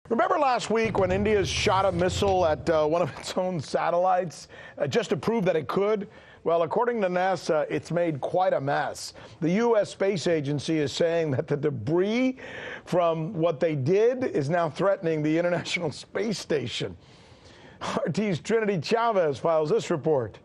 Remember last week when India shot a missile at one of its own satellites just to prove that it could? Well, according to NASA, it's made quite a mess. The U.S. Space Agency is saying that the debris from what they did is now threatening the International Space Station. RT's Trinity Chavez files this report.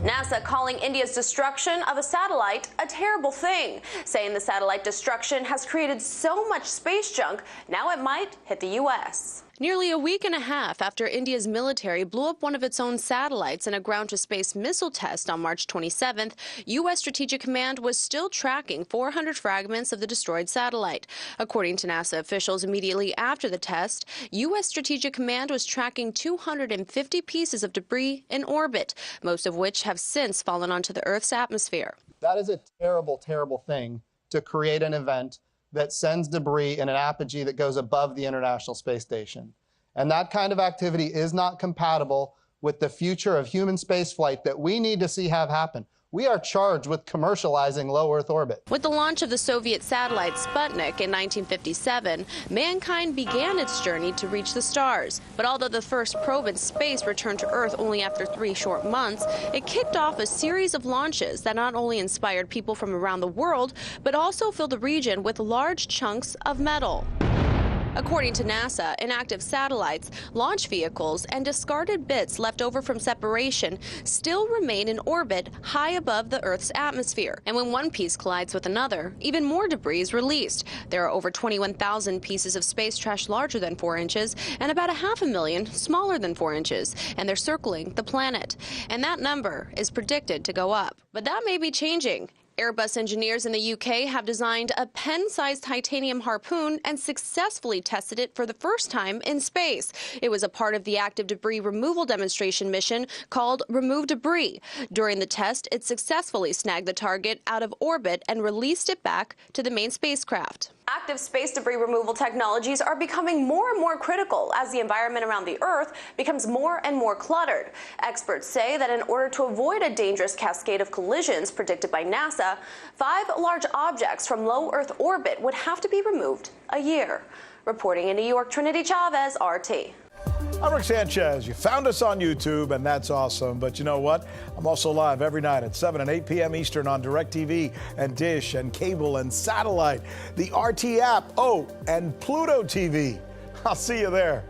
NASA calling India's destruction of a satellite a terrible thing, saying the satellite destruction has created so much space junk, now it might hit the U.S. Nearly a week and a half after India's military blew up one of its own satellites in a ground-to-space missile test on March 27th, U.S. Strategic Command was still tracking 400 fragments of the destroyed satellite. According to NASA officials, immediately after the test, U.S. Strategic Command was tracking 250 pieces of debris in orbit, most of which have since fallen onto the Earth's atmosphere. That is a terrible, terrible thing to create an event that sends debris in an apogee that goes above the International Space Station. And that kind of activity is not compatible with the future of human spaceflight that we need to see have happen. We are charged with commercializing low Earth orbit. With the launch of the Soviet satellite Sputnik in 1957, mankind began its journey to reach the stars. But although the first probe in space returned to Earth only after 3 short months, it kicked off a series of launches that not only inspired people from around the world, but also filled the region with large chunks of metal. According to NASA, inactive satellites, launch vehicles, and discarded bits left over from separation still remain in orbit high above the Earth's atmosphere. And when one piece collides with another, even more debris is released. There are over 21,000 pieces of space trash larger than 4 inches and about 500,000 smaller than 4 inches, and they're circling the planet. And that number is predicted to go up. But that may be changing. Airbus engineers in the UK have designed a pen-sized titanium harpoon and successfully tested it for the first time in space. It was a part of the active debris removal demonstration mission called Remove Debris. During the test, it successfully snagged the target out of orbit and released it back to the main spacecraft. Active space debris removal technologies are becoming more and more critical as the environment around the Earth becomes more and more cluttered. Experts say that in order to avoid a dangerous cascade of collisions predicted by NASA, 5 large objects from low Earth orbit would have to be removed a year. Reporting in New York, Trinity Chavez, RT. I'm Rick Sanchez. You found us on YouTube, and that's awesome. But you know what? I'm also live every night at 7 and 8 p.m. Eastern on DirecTV and Dish and cable and satellite, the RT app, and Pluto TV. I'll see you there.